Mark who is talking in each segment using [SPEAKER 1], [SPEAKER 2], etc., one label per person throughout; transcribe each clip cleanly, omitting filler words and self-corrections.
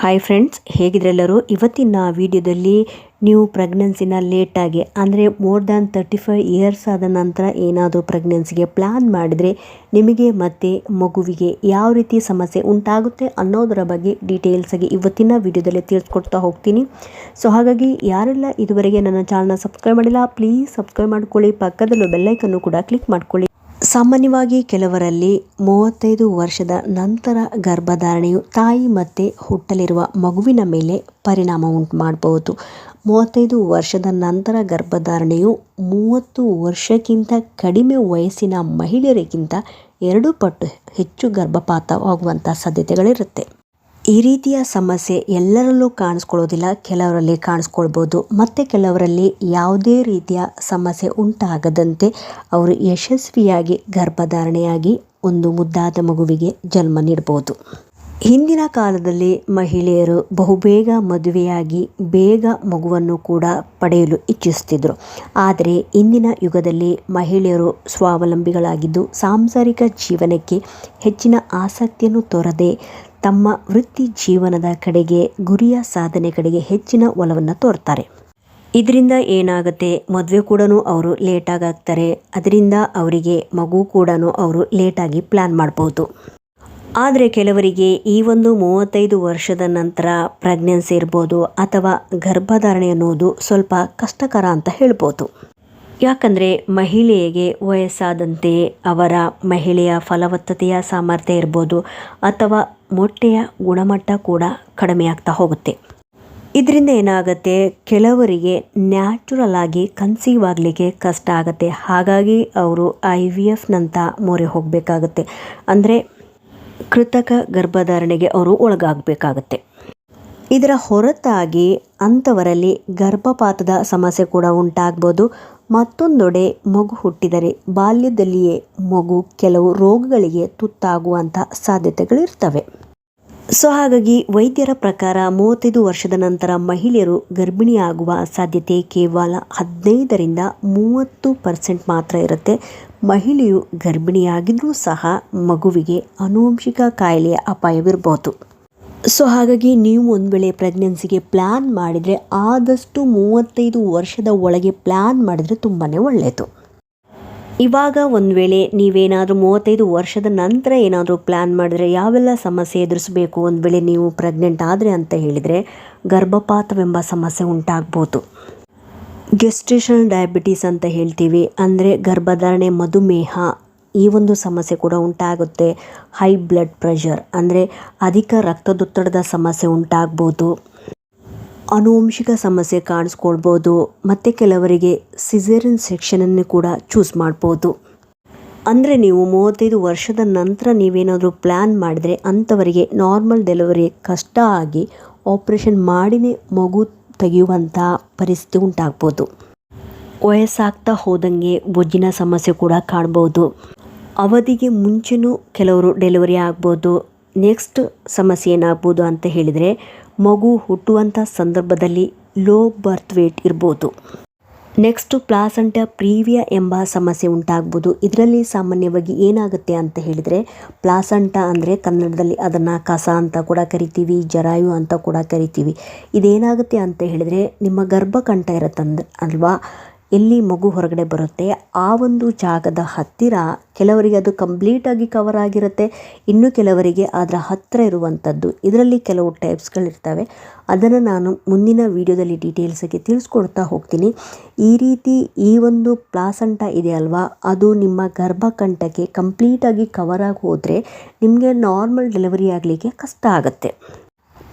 [SPEAKER 1] Hi friends, ಹೇಗಿದ್ರೆಲ್ಲರೂ. ಇವತ್ತಿನ ವಿಡಿಯೋದಲ್ಲಿ ನೀವು ಪ್ರೆಗ್ನೆನ್ಸಿನ ಲೇಟಾಗಿ ಅಂದರೆ ಮೋರ್ ದ್ಯಾನ್ 35 ಇಯರ್ಸ್ ಆದ ನಂತರ ಏನಾದರೂ ಪ್ರೆಗ್ನೆನ್ಸಿಗೆ ಪ್ಲ್ಯಾನ್ ಮಾಡಿದರೆ ನಿಮಗೆ ಮತ್ತು ಮಗುವಿಗೆ ಯಾವ ರೀತಿ ಸಮಸ್ಯೆ ಉಂಟಾಗುತ್ತೆ ಅನ್ನೋದರ ಬಗ್ಗೆ ಡೀಟೇಲ್ಸಾಗಿ ಇವತ್ತಿನ ವಿಡಿಯೋದಲ್ಲಿ ತಿಳಿಸ್ಕೊಡ್ತಾ ಹೋಗ್ತೀನಿ. ಸೊ ಹಾಗಾಗಿ ಯಾರೆಲ್ಲ ಇದುವರೆಗೆ ನನ್ನ ಚಾನಲ್ನ ಸಬ್ಸ್ಕ್ರೈಬ್ ಮಾಡಿಲ್ಲ, ಪ್ಲೀಸ್ ಸಬ್ಸ್ಕ್ರೈಬ್ ಮಾಡ್ಕೊಳ್ಳಿ, ಪಕ್ಕದಲ್ಲೂ ಬೆಲ್ಲೈಕನ್ನು ಕೂಡ ಕ್ಲಿಕ್ ಮಾಡ್ಕೊಳ್ಳಿ. ಸಾಮಾನ್ಯವಾಗಿ ಕೆಲವರಲ್ಲಿ 35 ವರ್ಷದ ನಂತರ ಗರ್ಭಧಾರಣೆಯು ತಾಯಿ ಮತ್ತು ಹುಟ್ಟಲಿರುವ ಮಗುವಿನ ಮೇಲೆ ಪರಿಣಾಮ ಉಂಟು ಮಾಡಬಹುದು. 35 ವರ್ಷದ ನಂತರ ಗರ್ಭಧಾರಣೆಯು 30 ವರ್ಷಕ್ಕಿಂತ ಕಡಿಮೆ ವಯಸ್ಸಿನ ಮಹಿಳೆಯರಿಗಿಂತ 2 ಪಟ್ಟು ಹೆಚ್ಚು ಗರ್ಭಪಾತವಾಗುವಂಥ ಸಾಧ್ಯತೆಗಳಿರುತ್ತೆ. ಈ ರೀತಿಯ ಸಮಸ್ಯೆ ಎಲ್ಲರಲ್ಲೂ ಕಾಣಿಸ್ಕೊಳ್ಳೋದಿಲ್ಲ, ಕೆಲವರಲ್ಲಿ ಕಾಣಿಸ್ಕೊಳ್ಬೋದು. ಮತ್ತು ಕೆಲವರಲ್ಲಿ ಯಾವುದೇ ರೀತಿಯ ಸಮಸ್ಯೆ ಉಂಟಾಗದಂತೆ ಅವರು ಯಶಸ್ವಿಯಾಗಿ ಗರ್ಭಧಾರಣೆಯಾಗಿ ಒಂದು ಮುದ್ದಾದ ಮಗುವಿಗೆ ಜನ್ಮ ನೀಡ್ಬೋದು. ಹಿಂದಿನ ಕಾಲದಲ್ಲಿ ಮಹಿಳೆಯರು ಬಹುಬೇಗ ಮದುವೆಯಾಗಿ ಬೇಗ ಮಗುವನ್ನು ಕೂಡ ಪಡೆಯಲು ಇಚ್ಛಿಸುತ್ತಿದ್ದರು. ಆದರೆ ಇಂದಿನ ಯುಗದಲ್ಲಿ ಮಹಿಳೆಯರು ಸ್ವಾವಲಂಬಿಗಳಾಗಿದ್ದು ಸಾಂಸಾರಿಕ ಜೀವನಕ್ಕೆ ಹೆಚ್ಚಿನ ಆಸಕ್ತಿಯನ್ನು ತೋರದೆ ತಮ್ಮ ವೃತ್ತಿ ಜೀವನದ ಕಡೆಗೆ, ಗುರಿಯ ಸಾಧನೆ ಕಡೆಗೆ ಹೆಚ್ಚಿನ ಒಲವನ್ನು ತೋರ್ತಾರೆ. ಇದರಿಂದ ಏನಾಗುತ್ತೆ, ಮದುವೆ ಕೂಡ ಅವರು ಲೇಟಾಗಿ ಆಗ್ತಾರೆ. ಅದರಿಂದ ಅವರಿಗೆ ಮಗು ಕೂಡ ಅವರು ಲೇಟಾಗಿ ಪ್ಲ್ಯಾನ್ ಮಾಡ್ಬೋದು. ಆದರೆ ಕೆಲವರಿಗೆ ಈ ಒಂದು 35 ವರ್ಷದ ನಂತರ ಪ್ರೆಗ್ನೆನ್ಸಿ ಇರ್ಬೋದು ಅಥವಾ ಗರ್ಭಧಾರಣೆ ಅನ್ನೋದು ಸ್ವಲ್ಪ ಕಷ್ಟಕರ ಅಂತ ಹೇಳ್ಬೋದು. ಯಾಕಂದರೆ ಮಹಿಳೆಗೆ ವಯಸ್ಸಾದಂತೆ ಅವರ ಮಹಿಳೆಯ ಫಲವತ್ತತೆಯ ಸಾಮರ್ಥ್ಯ ಇರ್ಬೋದು ಅಥವಾ ಮೊಟ್ಟೆಯ ಗುಣಮಟ್ಟ ಕೂಡ ಕಡಿಮೆ ಆಗ್ತಾ ಹೋಗುತ್ತೆ. ಇದರಿಂದ ಏನಾಗುತ್ತೆ, ಕೆಲವರಿಗೆ ನ್ಯಾಚುರಲ್ ಆಗಿ ಕನ್ಸೀವ್ ಆಗಲಿಕ್ಕೆ ಕಷ್ಟ ಆಗುತ್ತೆ. ಹಾಗಾಗಿ ಅವರು IVFನಂಥ ಮೊರೆ ಹೋಗಬೇಕಾಗುತ್ತೆ. ಅಂದರೆ ಕೃತಕ ಗರ್ಭಧಾರಣೆಗೆ ಅವರು ಒಳಗಾಗಬೇಕಾಗತ್ತೆ. ಇದರ ಹೊರತಾಗಿ ಅಂಥವರಲ್ಲಿ ಗರ್ಭಪಾತದ ಸಮಸ್ಯೆ ಕೂಡ ಉಂಟಾಗ್ಬೋದು. ಮತ್ತೊಂದೆಡೆ ಮಗು ಹುಟ್ಟಿದರೆ ಬಾಲ್ಯದಲ್ಲಿಯೇ ಮಗು ಕೆಲವು ರೋಗಗಳಿಗೆ ತುತ್ತಾಗುವಂಥ ಸಾಧ್ಯತೆಗಳಿರ್ತವೆ. ಸೊ ಹಾಗಾಗಿ ವೈದ್ಯರ ಪ್ರಕಾರ 35 ವರ್ಷದ ನಂತರ ಮಹಿಳೆಯರು ಗರ್ಭಿಣಿಯಾಗುವ ಸಾಧ್ಯತೆ ಕೇವಲ 15ರಿಂದ 30% ಮಾತ್ರ ಇರುತ್ತೆ. ಮಹಿಳೆಯು ಗರ್ಭಿಣಿಯಾಗಿದ್ದರೂ ಸಹ ಮಗುವಿಗೆ ಆನುವಂಶಿಕ ಕಾಯಿಲೆಯ ಅಪಾಯವಿರಬಹುದು. ಸೊ ಹಾಗಾಗಿ ನೀವು ಒಂದು ವೇಳೆ ಪ್ರೆಗ್ನೆನ್ಸಿಗೆ ಪ್ಲ್ಯಾನ್ ಮಾಡಿದರೆ ಆದಷ್ಟು 35 ವರ್ಷದ ಒಳಗೆ ಪ್ಲ್ಯಾನ್ ಮಾಡಿದರೆ ತುಂಬಾ ಒಳ್ಳೆಯದು. ಇವಾಗ ಒಂದು ವೇಳೆ ನೀವೇನಾದರೂ 35 ವರ್ಷದ ನಂತರ ಏನಾದರೂ ಪ್ಲ್ಯಾನ್ ಮಾಡಿದರೆ ಯಾವೆಲ್ಲ ಸಮಸ್ಯೆ ಎದುರಿಸಬೇಕು, ಒಂದು ವೇಳೆ ನೀವು ಪ್ರೆಗ್ನೆಂಟ್ ಆದರೆ ಅಂತ ಹೇಳಿದರೆ ಗರ್ಭಪಾತವೆಂಬ ಸಮಸ್ಯೆ ಉಂಟಾಗ್ಬೋದು. ಗೆಸ್ಟೇಷನಲ್ ಡಯಾಬಿಟೀಸ್ ಅಂತ ಹೇಳ್ತೀವಿ, ಅಂದರೆ ಗರ್ಭಧಾರಣೆ ಮಧುಮೇಹ, ಈ ಒಂದು ಸಮಸ್ಯೆ ಕೂಡ ಉಂಟಾಗುತ್ತೆ. ಹೈ ಬ್ಲಡ್ ಪ್ರೆಷರ್ ಅಂದರೆ ಅಧಿಕ ರಕ್ತದೊತ್ತಡದ ಸಮಸ್ಯೆ ಉಂಟಾಗ್ಬೋದು. ಆನುವಂಶಿಕ ಸಮಸ್ಯೆ ಕಾಣಿಸ್ಕೊಳ್ಬೋದು. ಮತ್ತು ಕೆಲವರಿಗೆ ಸಿಸೇರಿಯನ್ ಸೆಕ್ಷನನ್ನು ಕೂಡ ಚೂಸ್ ಮಾಡ್ಬೋದು. ಅಂದರೆ ನೀವು 35 ವರ್ಷದ ನಂತರ ನೀವೇನಾದರೂ ಪ್ಲ್ಯಾನ್ ಮಾಡಿದರೆ ಅಂಥವರಿಗೆ ನಾರ್ಮಲ್ ಡೆಲಿವರಿ ಕಷ್ಟ ಆಗಿ ಆಪ್ರೇಷನ್ ಮಾಡಿನೇ ಮಗು ತೆಗೆಯುವಂಥ ಪರಿಸ್ಥಿತಿ ಉಂಟಾಗ್ಬೋದು. ವಯಸ್ಸಾಗ್ತಾ ಹೋದಂಗೆ ಬೊಜ್ಜಿನ ಸಮಸ್ಯೆ ಕೂಡ ಕಾಣ್ಬೋದು. ಅವಧಿಗೆ ಮುಂಚೆನೂ ಕೆಲವರು ಡೆಲಿವರಿ ಆಗ್ಬೋದು. ನೆಕ್ಸ್ಟ್ ಸಮಸ್ಯೆ ಏನಾಗ್ಬೋದು ಅಂತ ಹೇಳಿದರೆ ಮಗು ಹುಟ್ಟುವಂಥ ಸಂದರ್ಭದಲ್ಲಿ ಲೋ ಬರ್ತ್ ವೇಟ್ ಇರ್ಬೋದು. ನೆಕ್ಸ್ಟು ಪ್ಲಾಸೆಂಟಾ ಪ್ರೀವಿಯಾ ಎಂಬ ಸಮಸ್ಯೆ ಉಂಟಾಗ್ಬೋದು. ಇದರಲ್ಲಿ ಸಾಮಾನ್ಯವಾಗಿ ಏನಾಗುತ್ತೆ ಅಂತ ಹೇಳಿದರೆ ಪ್ಲಾಸೆಂಟಾ ಅಂದರೆ ಕನ್ನಡದಲ್ಲಿ ಅದನ್ನು ಕಸ ಅಂತ ಕೂಡ ಕರಿತೀವಿ, ಜರಾಯು ಅಂತ ಕೂಡ ಕರಿತೀವಿ. ಇದೇನಾಗುತ್ತೆ ಅಂತ ಹೇಳಿದರೆ ನಿಮ್ಮ ಗರ್ಭಕಂಠ ಇರುತ್ತಂದ್ರೆ ಅಲ್ವಾ, ಎಲ್ಲಿ ಮಗು ಹೊರಗಡೆ ಬರುತ್ತೆ ಆ ಒಂದು ಜಾಗದ ಹತ್ತಿರ ಕೆಲವರಿಗೆ ಅದು ಕಂಪ್ಲೀಟಾಗಿ ಕವರ್ ಆಗಿರುತ್ತೆ, ಇನ್ನು ಕೆಲವರಿಗೆ ಅದರ ಹತ್ತಿರ ಇರುವಂಥದ್ದು. ಇದರಲ್ಲಿ ಕೆಲವು ಟೈಪ್ಸ್ಗಳಿರ್ತವೆ, ಅದನ್ನು ನಾನು ಮುಂದಿನ ವಿಡಿಯೋದಲ್ಲಿ ಡೀಟೇಲ್ಸಾಗಿ ತಿಳಿಸ್ಕೊಡ್ತಾ ಹೋಗ್ತೀನಿ. ಈ ರೀತಿ ಈ ಒಂದು ಪ್ಲಾಸೆಂಟಾ ಇದೆ ಅಲ್ವಾ, ಅದು ನಿಮ್ಮ ಗರ್ಭಕಂಠಕ್ಕೆ ಕಂಪ್ಲೀಟಾಗಿ ಕವರ್ ಆಗಿ ಹೋದರೆ ನಿಮಗೆ ನಾರ್ಮಲ್ ಡೆಲಿವರಿ ಆಗಲಿಕ್ಕೆ ಕಷ್ಟ ಆಗುತ್ತೆ.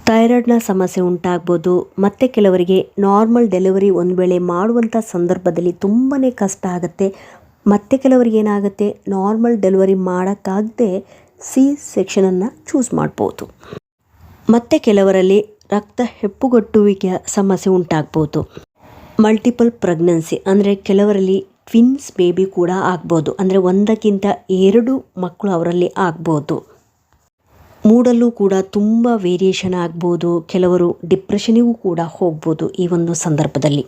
[SPEAKER 1] ಥೈರಾಯ್ಡ್ನ ಸಮಸ್ಯೆ ಉಂಟಾಗ್ಬೋದು. ಮತ್ತು ಕೆಲವರಿಗೆ ನಾರ್ಮಲ್ ಡೆಲಿವರಿ ಒಂದು ವೇಳೆ ಮಾಡುವಂಥ ಸಂದರ್ಭದಲ್ಲಿ ತುಂಬಾ ಕಷ್ಟ ಆಗುತ್ತೆ. ಮತ್ತು ಕೆಲವರಿಗೆ ಏನಾಗುತ್ತೆ, ನಾರ್ಮಲ್ ಡೆಲಿವರಿ ಮಾಡೋಕ್ಕಾಗದೆ ಸೆಕ್ಷನನ್ನು ಚೂಸ್ ಮಾಡ್ಬೋದು. ಮತ್ತು ಕೆಲವರಲ್ಲಿ ರಕ್ತ ಹೆಪ್ಪುಗಟ್ಟುವಿಕೆಯ ಸಮಸ್ಯೆ ಉಂಟಾಗ್ಬೋದು. ಮಲ್ಟಿಪಲ್ ಪ್ರೆಗ್ನೆನ್ಸಿ ಅಂದರೆ ಕೆಲವರಲ್ಲಿ ಟ್ವಿನ್ಸ್ ಬೇಬಿ ಕೂಡ ಆಗ್ಬೋದು, ಅಂದರೆ ಒಂದಕ್ಕಿಂತ 2 ಮಕ್ಕಳು ಅವರಲ್ಲಿ ಆಗ್ಬೋದು. ಮೂಡಲ್ಲೂ ಕೂಡ ತುಂಬ ವೇರಿಯೇಷನ್ ಆಗ್ಬೋದು. ಕೆಲವರು ಡಿಪ್ರೆಷನಿಗೂ ಕೂಡ ಹೋಗ್ಬೋದು. ಈ ಒಂದು ಸಂದರ್ಭದಲ್ಲಿ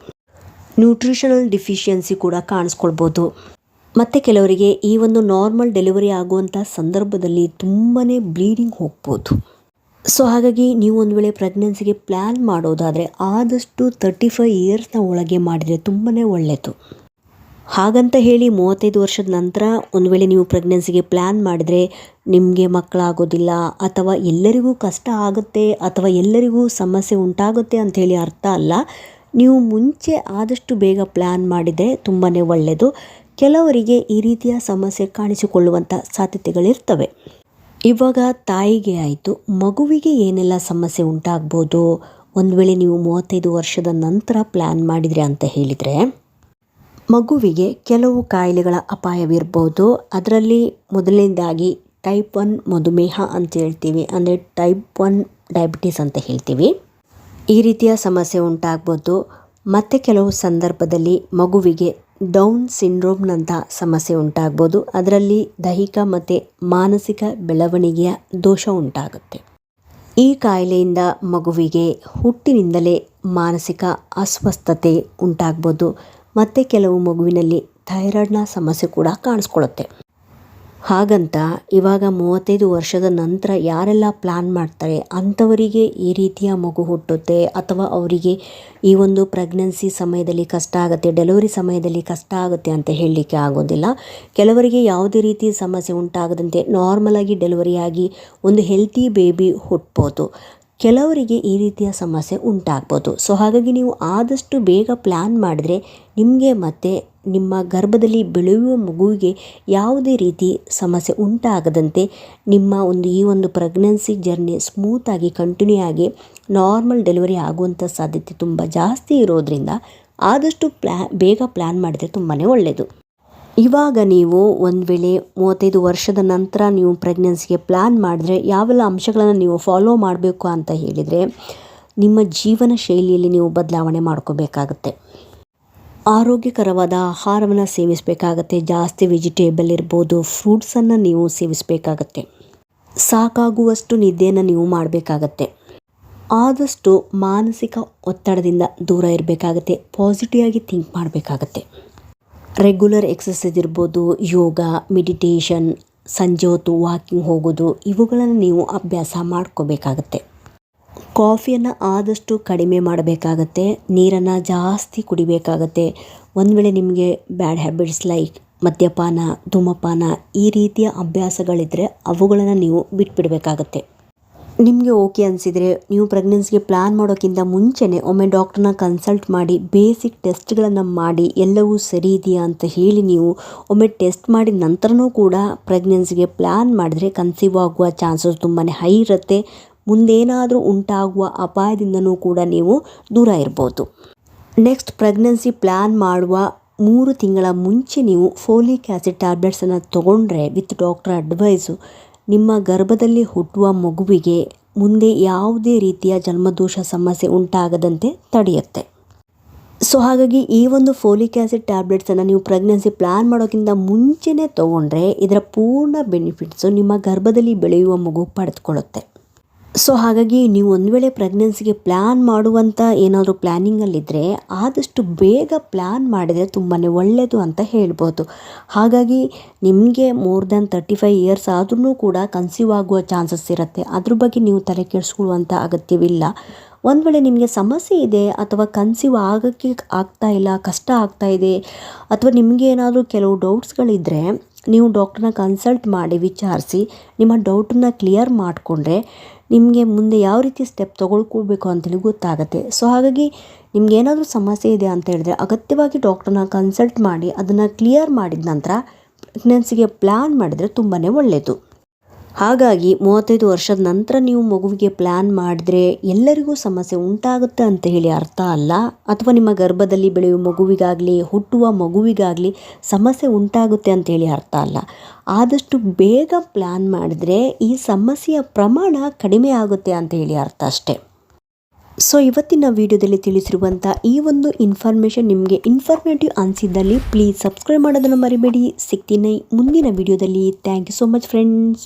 [SPEAKER 1] ನ್ಯೂಟ್ರಿಷನಲ್ ಡಿಫಿಷಿಯನ್ಸಿ ಕೂಡ ಕಾಣಿಸ್ಕೊಳ್ಬೋದು. ಮತ್ತು ಕೆಲವರಿಗೆ ಈ ಒಂದು ನಾರ್ಮಲ್ ಡೆಲಿವರಿ ಆಗುವಂಥ ಸಂದರ್ಭದಲ್ಲಿ ತುಂಬಾ ಬ್ಲೀಡಿಂಗ್ ಹೋಗ್ಬೋದು. ಸೊ ಹಾಗಾಗಿ ನೀವು ಒಂದು ವೇಳೆ ಪ್ರೆಗ್ನೆನ್ಸಿಗೆ ಪ್ಲ್ಯಾನ್ ಮಾಡೋದಾದರೆ ಆದಷ್ಟು 35 ಇಯರ್ಸ್ನ ಒಳಗೆ ಮಾಡಿದರೆ ತುಂಬಾ ಒಳ್ಳೆಯದು. ಹಾಗಂತ ಹೇಳಿ 35 ವರ್ಷದ ನಂತರ ಒಂದು ವೇಳೆ ನೀವು ಪ್ರೆಗ್ನೆನ್ಸಿಗೆ ಪ್ಲ್ಯಾನ್ ಮಾಡಿದರೆ ನಿಮಗೆ ಮಕ್ಕಳಾಗೋದಿಲ್ಲ ಅಥವಾ ಎಲ್ಲರಿಗೂ ಕಷ್ಟ ಆಗುತ್ತೆ ಅಥವಾ ಎಲ್ಲರಿಗೂ ಸಮಸ್ಯೆ ಉಂಟಾಗುತ್ತೆ ಅಂಥೇಳಿ ಅರ್ಥ ಅಲ್ಲ. ನೀವು ಮುಂಚೆ ಆದಷ್ಟು ಬೇಗ ಪ್ಲ್ಯಾನ್ ಮಾಡಿದರೆ ತುಂಬಾ ಒಳ್ಳೆಯದು. ಕೆಲವರಿಗೆ ಈ ರೀತಿಯ ಸಮಸ್ಯೆ ಕಾಣಿಸಿಕೊಳ್ಳುವಂಥ ಸಾಧ್ಯತೆಗಳಿರ್ತವೆ. ಇವಾಗ ತಾಯಿಗೆ ಆಯಿತು, ಮಗುವಿಗೆ ಏನೆಲ್ಲ ಸಮಸ್ಯೆ ಉಂಟಾಗ್ಬೋದು ಒಂದು ವೇಳೆ ನೀವು 35 ವರ್ಷದ ನಂತರ ಪ್ಲ್ಯಾನ್ ಮಾಡಿದರೆ ಅಂತ ಹೇಳಿದರೆ, ಮಗುವಿಗೆ ಕೆಲವು ಕಾಯಿಲೆಗಳ ಅಪಾಯವಿರ್ಬೋದು. ಅದರಲ್ಲಿ ಮೊದಲನೇದಾಗಿ ಟೈಪ್ 1 ಮಧುಮೇಹ ಅಂತ ಹೇಳ್ತೀವಿ, ಅಂದರೆ ಟೈಪ್ 1 ಡಯಾಬಿಟೀಸ್ ಅಂತ ಹೇಳ್ತೀವಿ. ಈ ರೀತಿಯ ಸಮಸ್ಯೆ ಉಂಟಾಗ್ಬೋದು. ಮತ್ತು ಕೆಲವು ಸಂದರ್ಭದಲ್ಲಿ ಮಗುವಿಗೆ ಡೌನ್ ಸಿಂಡ್ರೋಮ್ನಂಥ ಸಮಸ್ಯೆ ಉಂಟಾಗ್ಬೋದು. ಅದರಲ್ಲಿ ದೈಹಿಕ ಮತ್ತು ಮಾನಸಿಕ ಬೆಳವಣಿಗೆಯ ದೋಷ ಉಂಟಾಗುತ್ತೆ. ಈ ಕಾಯಿಲೆಯಿಂದ ಮಗುವಿಗೆ ಹುಟ್ಟಿನಿಂದಲೇ ಮಾನಸಿಕ ಅಸ್ವಸ್ಥತೆ ಉಂಟಾಗ್ಬೋದು. ಮತ್ತು ಕೆಲವು ಮಗುವಿನಲ್ಲಿ ಥೈರಾಯ್ಡ್ನ ಸಮಸ್ಯೆ ಕೂಡ ಕಾಣಿಸ್ಕೊಳ್ಳುತ್ತೆ. ಹಾಗಂತ ಇವಾಗ 35 ವರ್ಷದ ನಂತರ ಯಾರೆಲ್ಲ ಪ್ಲ್ಯಾನ್ ಮಾಡ್ತಾರೆ ಅಂಥವರಿಗೆ ಈ ರೀತಿಯ ಮಗು ಹುಟ್ಟುತ್ತೆ ಅಥವಾ ಅವರಿಗೆ ಈ ಒಂದು ಪ್ರೆಗ್ನೆನ್ಸಿ ಸಮಯದಲ್ಲಿ ಕಷ್ಟ ಆಗುತ್ತೆ, ಡೆಲಿವರಿ ಸಮಯದಲ್ಲಿ ಕಷ್ಟ ಆಗುತ್ತೆ ಅಂತ ಹೇಳಲಿಕ್ಕೆ ಆಗೋದಿಲ್ಲ. ಕೆಲವರಿಗೆ ಯಾವುದೇ ರೀತಿ ಸಮಸ್ಯೆ ಉಂಟಾಗದಂತೆ ನಾರ್ಮಲಾಗಿ ಡೆಲಿವರಿಯಾಗಿ ಒಂದು ಹೆಲ್ತಿ ಬೇಬಿ ಹುಟ್ಬೋದು. ಕೆಲವರಿಗೆ ಈ ರೀತಿಯ ಸಮಸ್ಯೆ ಉಂಟಾಗ್ಬೋದು. ಸೊ ಹಾಗಾಗಿ ನೀವು ಆದಷ್ಟು ಬೇಗ ಪ್ಲ್ಯಾನ್ ಮಾಡಿದರೆ ನಿಮಗೆ ಮತ್ತು ನಿಮ್ಮ ಗರ್ಭದಲ್ಲಿ ಬೆಳೆಯುವ ಮಗುವಿಗೆ ಯಾವುದೇ ರೀತಿ ಸಮಸ್ಯೆ ಉಂಟಾಗದಂತೆ ನಿಮ್ಮ ಈ ಒಂದು ಪ್ರೆಗ್ನೆನ್ಸಿ ಜರ್ನಿ ಸ್ಮೂತಾಗಿ ಕಂಟಿನ್ಯೂ ಆಗಿ ನಾರ್ಮಲ್ ಡೆಲಿವರಿ ಆಗುವಂಥ ಸಾಧ್ಯತೆ ತುಂಬ ಜಾಸ್ತಿ ಇರೋದರಿಂದ ಆದಷ್ಟು ಬೇಗ ಪ್ಲ್ಯಾನ್ ಮಾಡಿದರೆ ತುಂಬಾ ಒಳ್ಳೆಯದು. ಇವಾಗ ನೀವು ಒಂದು ವೇಳೆ 35 ವರ್ಷದ ನಂತರ ನೀವು ಪ್ರೆಗ್ನೆನ್ಸಿಗೆ ಪ್ಲ್ಯಾನ್ ಮಾಡಿದ್ರೆ ಯಾವೆಲ್ಲ ಅಂಶಗಳನ್ನು ನೀವು ಫಾಲೋ ಮಾಡಬೇಕು ಅಂತ ಹೇಳಿದರೆ, ನಿಮ್ಮ ಜೀವನ ಶೈಲಿಯಲ್ಲಿ ನೀವು ಬದಲಾವಣೆ ಮಾಡ್ಕೋಬೇಕಾಗತ್ತೆ. ಆರೋಗ್ಯಕರವಾದ ಆಹಾರವನ್ನು ಸೇವಿಸಬೇಕಾಗತ್ತೆ. ಜಾಸ್ತಿ ವೆಜಿಟೇಬಲ್ ಇರ್ಬೋದು, ಫ್ರೂಟ್ಸನ್ನು ನೀವು ಸೇವಿಸಬೇಕಾಗತ್ತೆ. ಸಾಕಾಗುವಷ್ಟು ನಿದ್ದೆಯನ್ನು ನೀವು ಮಾಡಬೇಕಾಗತ್ತೆ. ಆದಷ್ಟು ಮಾನಸಿಕ ಒತ್ತಡದಿಂದ ದೂರ ಇರಬೇಕಾಗತ್ತೆ. ಪಾಸಿಟಿವ್ ಆಗಿ ಥಿಂಕ್ ಮಾಡಬೇಕಾಗತ್ತೆ. ರೆಗ್ಯುಲರ್ ಎಕ್ಸಸೈಸ್ ಇರ್ಬೋದು, ಯೋಗ, ಮೆಡಿಟೇಷನ್, ಸಂಜೆ ಹೊತ್ತು ವಾಕಿಂಗ್ ಹೋಗೋದು, ಇವುಗಳನ್ನು ನೀವು ಅಭ್ಯಾಸ ಮಾಡ್ಕೋಬೇಕಾಗತ್ತೆ. ಕಾಫಿಯನ್ನು ಆದಷ್ಟು ಕಡಿಮೆ ಮಾಡಬೇಕಾಗತ್ತೆ. ನೀರನ್ನು ಜಾಸ್ತಿ ಕುಡಿಬೇಕಾಗತ್ತೆ. ಒಂದು ವೇಳೆ ನಿಮಗೆ ಬ್ಯಾಡ್ ಹ್ಯಾಬಿಟ್ಸ್ ಲೈಕ್ ಮದ್ಯಪಾನ, ಧೂಮಪಾನ ಈ ರೀತಿಯ ಅಭ್ಯಾಸಗಳಿದ್ದರೆ ಅವುಗಳನ್ನು ನೀವು ಬಿಟ್ಬಿಡಬೇಕಾಗತ್ತೆ. ನಿಮಗೆ ಓಕೆ ಅನಿಸಿದರೆ ನೀವು ಪ್ರೆಗ್ನೆನ್ಸಿಗೆ ಪ್ಲ್ಯಾನ್ ಮಾಡೋಕ್ಕಿಂತ ಮುಂಚೆನೇ ಒಮ್ಮೆ ಡಾಕ್ಟ್ರನ್ನ ಕನ್ಸಲ್ಟ್ ಮಾಡಿ ಬೇಸಿಕ್ ಟೆಸ್ಟ್ಗಳನ್ನು ಮಾಡಿ ಎಲ್ಲವೂ ಸರಿ ಇದೆಯಾ ಅಂತ ಹೇಳಿ ನೀವು ಒಮ್ಮೆ ಟೆಸ್ಟ್ ಮಾಡಿದ ನಂತರನೂ ಕೂಡ ಪ್ರೆಗ್ನೆನ್ಸಿಗೆ ಪ್ಲ್ಯಾನ್ ಮಾಡಿದರೆ ಕನ್ಸೀವ್ ಆಗುವ ಚಾನ್ಸಸ್ ತುಂಬಾ ಹೈ ಇರುತ್ತೆ. ಮುಂದೇನಾದರೂ ಉಂಟಾಗುವ ಅಪಾಯದಿಂದನೂ ಕೂಡ ನೀವು ದೂರ ಇರ್ಬೋದು. ನೆಕ್ಸ್ಟ್, ಪ್ರೆಗ್ನೆನ್ಸಿ ಪ್ಲ್ಯಾನ್ ಮಾಡುವ 3 ತಿಂಗಳ ಮುಂಚೆ ನೀವು ಫೋಲಿಕ್ ಆ್ಯಸಿಡ್ ಟ್ಯಾಬ್ಲೆಟ್ಸನ್ನು ತೊಗೊಂಡ್ರೆ ವಿತ್ ಡಾಕ್ಟರ್ ಅಡ್ವೈಸು ನಿಮ್ಮ ಗರ್ಭದಲ್ಲಿ ಹುಟ್ಟುವ ಮಗುವಿಗೆ ಮುಂದೆ ಯಾವುದೇ ರೀತಿಯ ಜನ್ಮದೋಷ ಸಮಸ್ಯೆ ಉಂಟಾಗದಂತೆ ತಡೆಯುತ್ತೆ. ಸೊ ಹಾಗಾಗಿ ಈ ಒಂದು ಫೋಲಿಕ್ ಆ್ಯಸಿಡ್ ಟ್ಯಾಬ್ಲೆಟ್ಸನ್ನು ನೀವು ಪ್ರೆಗ್ನೆನ್ಸಿ ಪ್ಲ್ಯಾನ್ ಮಾಡೋಕ್ಕಿಂತ ಮುಂಚೆನೇ ತೊಗೊಂಡ್ರೆ ಇದರ ಪೂರ್ಣ ಬೆನಿಫಿಟ್ಸು ನಿಮ್ಮ ಗರ್ಭದಲ್ಲಿ ಬೆಳೆಯುವ ಮಗು ಪಡೆದುಕೊಳ್ಳುತ್ತೆ. ಸೊ ಹಾಗಾಗಿ ನೀವು ಒಂದು ವೇಳೆ ಪ್ರೆಗ್ನೆನ್ಸಿಗೆ ಪ್ಲ್ಯಾನ್ ಮಾಡುವಂಥ ಏನಾದರೂ ಪ್ಲ್ಯಾನಿಂಗಲ್ಲಿದ್ದರೆ ಆದಷ್ಟು ಬೇಗ ಪ್ಲ್ಯಾನ್ ಮಾಡಿದರೆ ತುಂಬಾ ಒಳ್ಳೆಯದು ಅಂತ ಹೇಳ್ಬೋದು. ಹಾಗಾಗಿ ನಿಮಗೆ ಮೋರ್ ದ್ಯಾನ್ 35 ಇಯರ್ಸ್ ಆದ್ರೂ ಕೂಡ ಕನ್ಸೀವ್ ಆಗುವ ಚಾನ್ಸಸ್ ಇರುತ್ತೆ. ಅದ್ರ ಬಗ್ಗೆ ನೀವು ತಲೆ ಕೆಡಿಸ್ಕೊಳ್ಳುವಂಥ ಅಗತ್ಯವಿಲ್ಲ. ಒಂದು ವೇಳೆ ನಿಮಗೆ ಸಮಸ್ಯೆ ಇದೆ ಅಥವಾ ಕನ್ಸೀವ್ ಆಗೋಕ್ಕೆ ಆಗ್ತಾ ಇಲ್ಲ, ಕಷ್ಟ ಆಗ್ತಾ ಇದೆ ಅಥವಾ ನಿಮಗೆ ಏನಾದರೂ ಕೆಲವು ಡೌಟ್ಸ್ಗಳಿದ್ದರೆ ನೀವು ಡಾಕ್ಟ್ರನ್ನ ಕನ್ಸಲ್ಟ್ ಮಾಡಿ ವಿಚಾರಿಸಿ ನಿಮ್ಮ ಡೌಟನ್ನು ಕ್ಲಿಯರ್ ಮಾಡಿಕೊಂಡ್ರೆ ನಿಮಗೆ ಮುಂದೆ ಯಾವ ರೀತಿ ಸ್ಟೆಪ್ ತೊಗೊಳ್ಕೊಳ್ಬೇಕು ಅಂತೇಳಿ ಗೊತ್ತಾಗುತ್ತೆ. ಸೊ ಹಾಗಾಗಿ ನಿಮ್ಗೆ ಏನಾದರೂ ಸಮಸ್ಯೆ ಇದೆ ಅಂತ ಹೇಳಿದ್ರೆ ಅಗತ್ಯವಾಗಿ ಡಾಕ್ಟ್ರನ್ನ ಕನ್ಸಲ್ಟ್ ಮಾಡಿ ಅದನ್ನು ಕ್ಲಿಯರ್ ಮಾಡಿದ ನಂತರ ಪ್ರೆಗ್ನೆನ್ಸಿಗೆ ಪ್ಲ್ಯಾನ್ ಮಾಡಿದರೆ ತುಂಬಾ ಒಳ್ಳೆಯದು. ಹಾಗಾಗಿ 35 ವರ್ಷದ ನಂತರ ನೀವು ಮಗುವಿಗೆ ಪ್ಲ್ಯಾನ್ ಮಾಡಿದ್ರೆ ಎಲ್ಲರಿಗೂ ಸಮಸ್ಯೆ ಉಂಟಾಗುತ್ತೆ ಅಂತ ಹೇಳಿ ಅರ್ಥ ಅಲ್ಲ, ಅಥವಾ ನಿಮ್ಮ ಗರ್ಭದಲ್ಲಿ ಬೆಳೆಯುವ ಮಗುವಿಗಾಗಲಿ ಹುಟ್ಟುವ ಮಗುವಿಗಾಗಲಿ ಸಮಸ್ಯೆ ಉಂಟಾಗುತ್ತೆ ಅಂತೇಳಿ ಅರ್ಥ ಅಲ್ಲ. ಆದಷ್ಟು ಬೇಗ ಪ್ಲ್ಯಾನ್ ಮಾಡಿದರೆ ಈ ಸಮಸ್ಯೆಯ ಪ್ರಮಾಣ ಕಡಿಮೆ ಆಗುತ್ತೆ ಅಂತ ಹೇಳಿ ಅರ್ಥ ಅಷ್ಟೇ. ಸೊ ಇವತ್ತಿನ ವಿಡಿಯೋದಲ್ಲಿ ತಿಳಿಸಿರುವಂಥ ಈ ಒಂದು ಇನ್ಫಾರ್ಮೇಷನ್ ನಿಮಗೆ ಇನ್ಫಾರ್ಮೇಟಿವ್ ಅನಿಸಿದ್ದಲ್ಲಿ ಪ್ಲೀಸ್ ಸಬ್ಸ್ಕ್ರೈಬ್ ಮಾಡೋದನ್ನು ಮರಿಬೇಡಿ. ಸಿಗ್ತೀನಿ ಮುಂದಿನ ವಿಡಿಯೋದಲ್ಲಿ. Thank you so much friends.